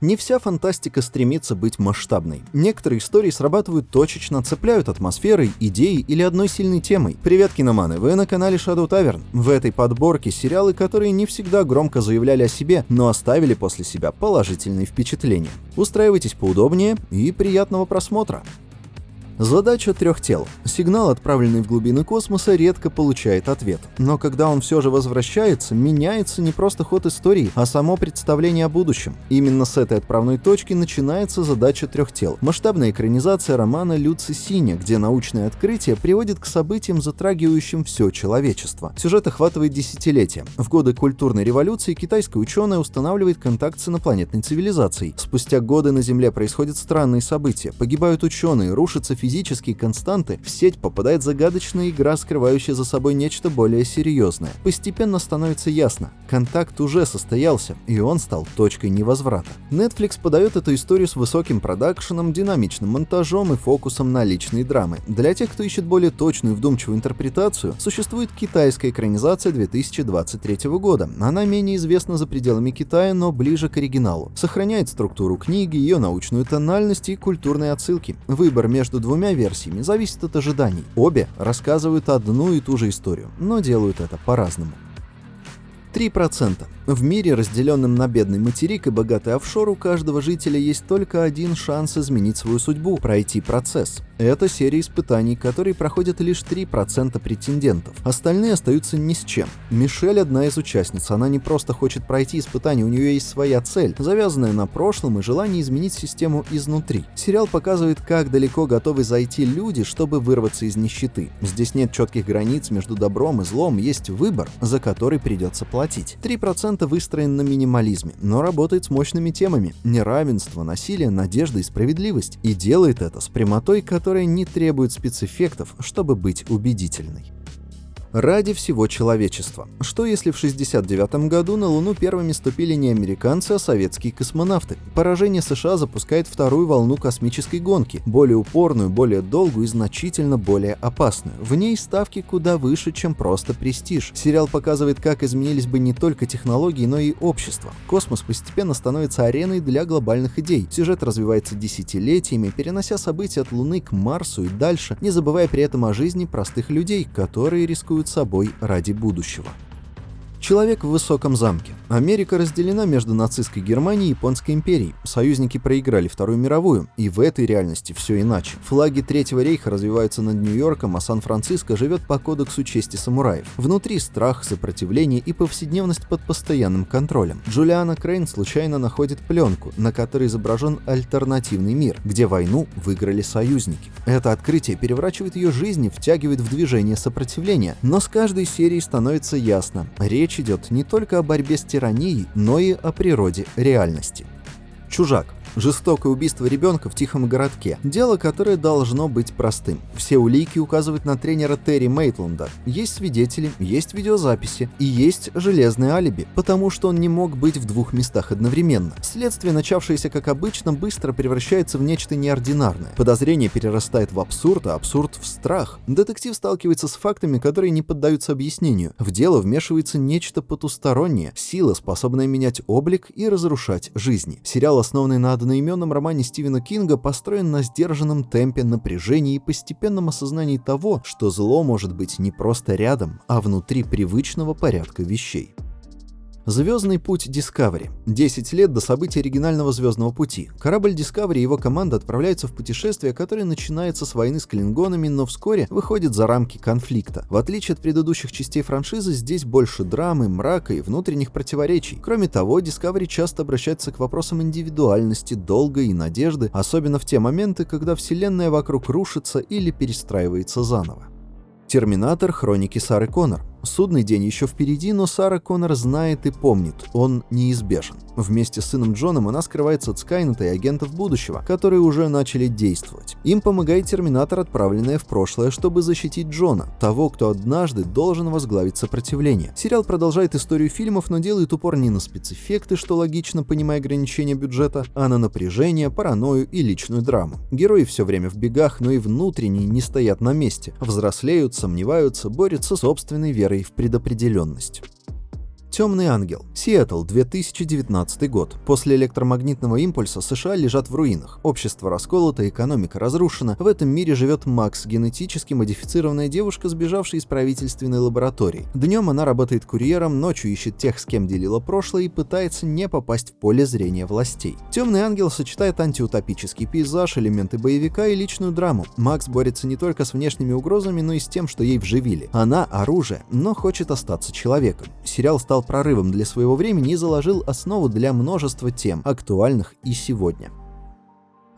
Не вся фантастика стремится быть масштабной. Некоторые истории срабатывают точечно, цепляют атмосферой, идеей или одной сильной темой. Привет, киноманы, вы на канале Shadow Tavern. В этой подборке сериалы, которые не всегда громко заявляли о себе, но оставили после себя положительные впечатления. Устраивайтесь поудобнее и приятного просмотра. Задача трех тел. Сигнал, отправленный в глубины космоса, редко получает ответ. Но когда он все же возвращается, меняется не просто ход истории, а само представление о будущем. Именно с этой отправной точки начинается задача трех тел. Масштабная экранизация романа Люци Синя, где научное открытие приводит к событиям, затрагивающим все человечество. Сюжет охватывает десятилетия. В годы культурной революции китайская ученая устанавливает контакт с инопланетной цивилизацией. Спустя годы на Земле происходят странные события. Погибают ученые, рушатся физические константы, в сеть попадает загадочная игра, скрывающая за собой нечто более серьезное. Постепенно становится ясно, контакт уже состоялся, и он стал точкой невозврата. Netflix подает эту историю с высоким продакшеном, динамичным монтажом и фокусом на личные драмы. Для тех, кто ищет более точную и вдумчивую интерпретацию, существует китайская экранизация 2023 года. Она менее известна за пределами Китая, но ближе к оригиналу. Сохраняет структуру книги, ее научную тональность и культурные отсылки. Выбор между двумя версиями зависит от ожиданий. Обе рассказывают одну и ту же историю, но делают это по-разному. 3%. В мире, разделенном на бедный материк и богатый офшор, у каждого жителя есть только один шанс изменить свою судьбу – пройти процесс. Это серия испытаний, которые проходят лишь 3% претендентов. Остальные остаются ни с чем. Мишель – одна из участниц. Она не просто хочет пройти испытание, у нее есть своя цель, завязанная на прошлом и желание изменить систему изнутри. Сериал показывает, как далеко готовы зайти люди, чтобы вырваться из нищеты. Здесь нет четких границ между добром и злом, есть выбор, за который придется платить. 3% выстроен на минимализме, но работает с мощными темами – неравенство, насилие, надежда и справедливость. И делает это с прямотой, которая не требует спецэффектов, чтобы быть убедительной. Ради всего человечества. Что если в 1969 году на Луну первыми ступили не американцы, а советские космонавты? Поражение США запускает вторую волну космической гонки, более упорную, более долгую и значительно более опасную. В ней ставки куда выше, чем просто престиж. Сериал показывает, как изменились бы не только технологии, но и общество. Космос постепенно становится ареной для глобальных идей. Сюжет развивается десятилетиями, перенося события от Луны к Марсу и дальше, не забывая при этом о жизни простых людей, которые рискуют собой ради будущего. Человек в высоком замке. Америка разделена между нацистской Германией и Японской империей. Союзники проиграли Вторую мировую, и в этой реальности все иначе. Флаги Третьего рейха развиваются над Нью-Йорком, а Сан-Франциско живет по кодексу чести самураев. Внутри страх, сопротивление и повседневность под постоянным контролем. Джулиана Крейн случайно находит пленку, на которой изображен альтернативный мир, где войну выиграли союзники. Это открытие переворачивает ее жизнь и втягивает в движение сопротивления, но с каждой серией становится ясно – речь идет не только о борьбе с тиранией, но и о природе реальности. Чужак. Жестокое убийство ребенка в тихом городке. Дело, которое должно быть простым. Все улики указывают на тренера Терри Мейтленда. Есть свидетели, есть видеозаписи и есть железное алиби, потому что он не мог быть в двух местах одновременно. Следствие, начавшееся как обычно, быстро превращается в нечто неординарное. Подозрение перерастает в абсурд, а абсурд в страх. Детектив сталкивается с фактами, которые не поддаются объяснению. В дело вмешивается нечто потустороннее, сила, способная менять облик и разрушать жизни. Сериал, основанный на одноименном романе Стивена Кинга, построен на сдержанном темпе напряжения и постепенном осознании того, что зло может быть не просто рядом, а внутри привычного порядка вещей. Звездный путь Discovery. 10 лет до событий оригинального Звездного пути. Корабль Discovery и его команда отправляются в путешествие, которое начинается с войны с клингонами, но вскоре выходит за рамки конфликта. В отличие от предыдущих частей франшизы, здесь больше драмы, мрака и внутренних противоречий. Кроме того, Discovery часто обращается к вопросам индивидуальности, долга и надежды, особенно в те моменты, когда вселенная вокруг рушится или перестраивается заново. Терминатор. Хроники Сары Коннор. Судный день еще впереди, но Сара Коннор знает и помнит, он неизбежен. Вместе с сыном Джоном она скрывается от Скайнета и агентов будущего, которые уже начали действовать. Им помогает Терминатор, отправленная в прошлое, чтобы защитить Джона, того, кто однажды должен возглавить сопротивление. Сериал продолжает историю фильмов, но делает упор не на спецэффекты, что логично, понимая ограничения бюджета, а на напряжение, паранойю и личную драму. Герои все время в бегах, но и внутренне не стоят на месте. Взрослеют, сомневаются, борются с собственной верой в предопределенность. Темный ангел. Сиэтл, 2019 год. После электромагнитного импульса США лежат в руинах. Общество расколото, экономика разрушена. В этом мире живет Макс, генетически модифицированная девушка, сбежавшая из правительственной лаборатории. Днем она работает курьером, ночью ищет тех, с кем делила прошлое, и пытается не попасть в поле зрения властей. Темный ангел сочетает антиутопический пейзаж, элементы боевика и личную драму. Макс борется не только с внешними угрозами, но и с тем, что ей вживили. Она — оружие, но хочет остаться человеком. Сериал стал прорывом для своего времени и заложил основу для множества тем, актуальных и сегодня.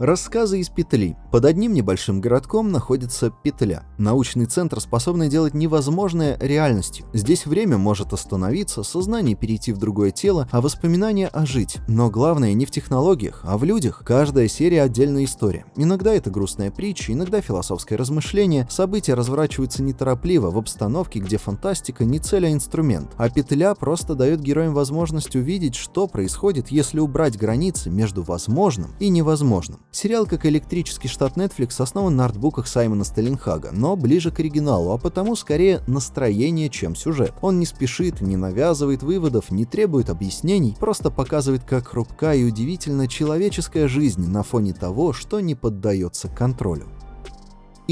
Рассказы из петли. Под одним небольшим городком находится петля. Научный центр, способный делать невозможное реальностью. Здесь время может остановиться, сознание перейти в другое тело, а воспоминания ожить. Но главное не в технологиях, а в людях. Каждая серия — отдельная история. Иногда это грустная притча, иногда философское размышление. События разворачиваются неторопливо, в обстановке, где фантастика не цель, а инструмент. А петля просто дает героям возможность увидеть, что происходит, если убрать границы между возможным и невозможным. Сериал, как электрический штат Netflix, основан на артбуках Саймона Стеллинхага, но ближе к оригиналу, а потому скорее настроение, чем сюжет. Он не спешит, не навязывает выводов, не требует объяснений, просто показывает, как хрупка и удивительна человеческая жизнь на фоне того, что не поддается контролю.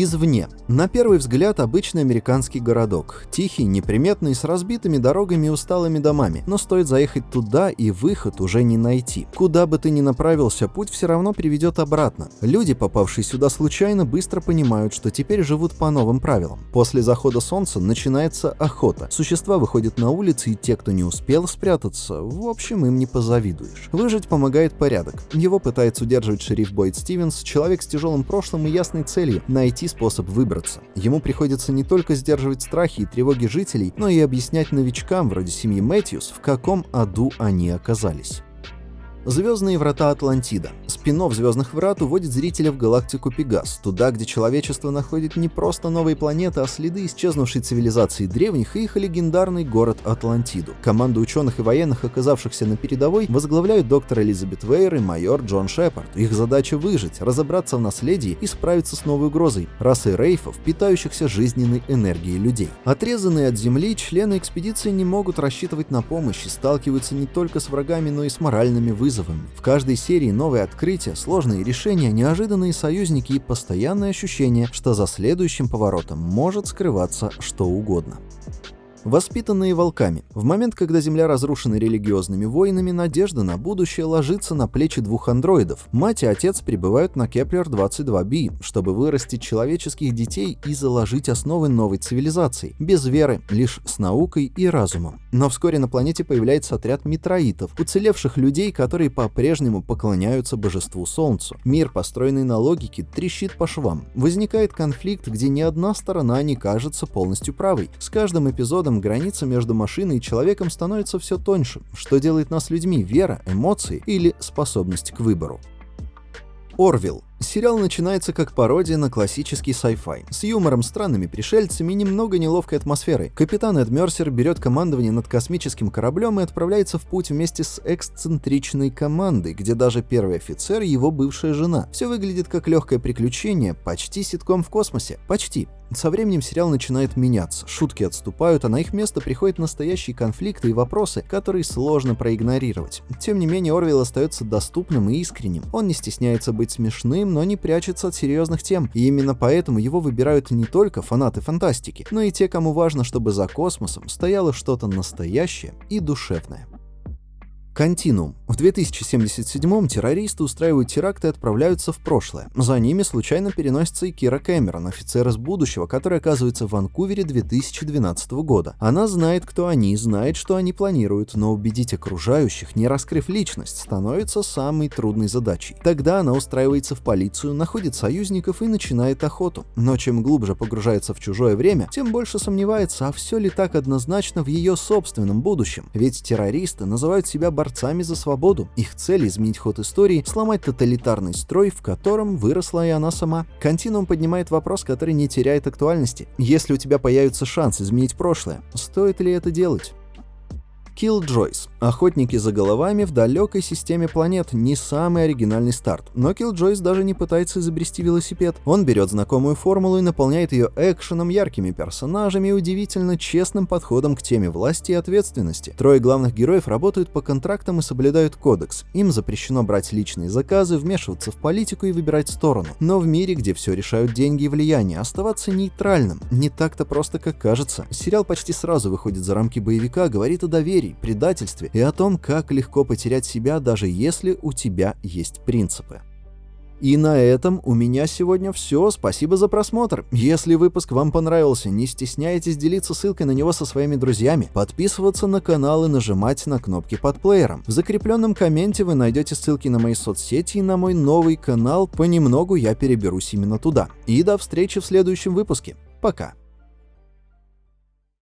Извне. На первый взгляд обычный американский городок. Тихий, неприметный, с разбитыми дорогами и усталыми домами. Но стоит заехать туда, и выход уже не найти. Куда бы ты ни направился, путь все равно приведет обратно. Люди, попавшие сюда случайно, быстро понимают, что теперь живут по новым правилам. После захода солнца начинается охота. Существа выходят на улицы, и те, кто не успел спрятаться, в общем, им не позавидуешь. Выжить помогает порядок. Его пытается удерживать шериф Бойд Стивенс, человек с тяжелым прошлым и ясной целью — найти способ выбраться. Ему приходится не только сдерживать страхи и тревоги жителей, но и объяснять новичкам, вроде семьи Мэтьюс, в каком аду они оказались. Звездные врата Атлантида. Спин-офф «Звездных врат» уводит зрителя в галактику Пегас, туда, где человечество находит не просто новые планеты, а следы исчезнувшей цивилизации древних и их легендарный город Атлантиду. Команду ученых и военных, оказавшихся на передовой, возглавляют доктор Элизабет Вейер и майор Джон Шепард. Их задача — выжить, разобраться в наследии и справиться с новой угрозой — расой рейфов, питающихся жизненной энергией людей. Отрезанные от Земли, члены экспедиции не могут рассчитывать на помощь и сталкиваются не только с врагами, но и с моральными вызовами. В каждой серии новые открытия, сложные решения, неожиданные союзники и постоянное ощущение, что за следующим поворотом может скрываться что угодно. Воспитанные волками. В момент, когда Земля разрушена религиозными войнами, надежда на будущее ложится на плечи двух андроидов. Мать и отец прибывают на Кеплер-22b, чтобы вырастить человеческих детей и заложить основы новой цивилизации. Без веры, лишь с наукой и разумом. Но вскоре на планете появляется отряд митроитов, уцелевших людей, которые по-прежнему поклоняются божеству Солнцу. Мир, построенный на логике, трещит по швам. Возникает конфликт, где ни одна сторона не кажется полностью правой. С каждым эпизодом граница между машиной и человеком становится все тоньше. Что делает нас людьми? Вера, эмоции или способность к выбору? Орвилл. Сериал начинается как пародия на классический sci-fi, с юмором, странными пришельцами и немного неловкой атмосферой. Капитан Эд Мерсер берет командование над космическим кораблем и отправляется в путь вместе с эксцентричной командой, где даже первый офицер — его бывшая жена. Все выглядит как легкое приключение, почти ситком в космосе. Почти. Со временем сериал начинает меняться, шутки отступают, а на их место приходят настоящие конфликты и вопросы, которые сложно проигнорировать. Тем не менее, Орвилл остается доступным и искренним. Он не стесняется быть смешным, но не прячется от серьезных тем, и именно поэтому его выбирают не только фанаты фантастики, но и те, кому важно, чтобы за космосом стояло что-то настоящее и душевное. Континуум. В 2077-м террористы устраивают теракт и отправляются в прошлое. За ними случайно переносится и Кира Кэмерон, офицер из будущего, который оказывается в Ванкувере 2012 года. Она знает, кто они, знает, что они планируют, но убедить окружающих, не раскрыв личность, становится самой трудной задачей. Тогда она устраивается в полицию, находит союзников и начинает охоту. Но чем глубже погружается в чужое время, тем больше сомневается, а все ли так однозначно в ее собственном будущем. Ведь террористы называют себя борцами за свободу. Их цель — изменить ход истории, сломать тоталитарный строй, в котором выросла и она сама. Континуум поднимает вопрос, который не теряет актуальности. Если у тебя появится шанс изменить прошлое, стоит ли это делать? Killjoys. Охотники за головами в далекой системе планет. Не самый оригинальный старт. Но Killjoys даже не пытается изобрести велосипед. Он берет знакомую формулу и наполняет ее экшеном, яркими персонажами и удивительно честным подходом к теме власти и ответственности. Трое главных героев работают по контрактам и соблюдают кодекс. Им запрещено брать личные заказы, вмешиваться в политику и выбирать сторону. Но в мире, где все решают деньги и влияние, оставаться нейтральным не так-то просто, как кажется. Сериал почти сразу выходит за рамки боевика, говорит о доверии, предательстве и о том, как легко потерять себя, даже если у тебя есть принципы. И на этом у меня сегодня все. Спасибо за просмотр. Если выпуск вам понравился, не стесняйтесь делиться ссылкой на него со своими друзьями, подписываться на канал и нажимать на кнопки под плеером. В закрепленном комменте вы найдете ссылки на мои соцсети и на мой новый канал. Понемногу я переберусь именно туда. И до встречи в следующем выпуске. Пока.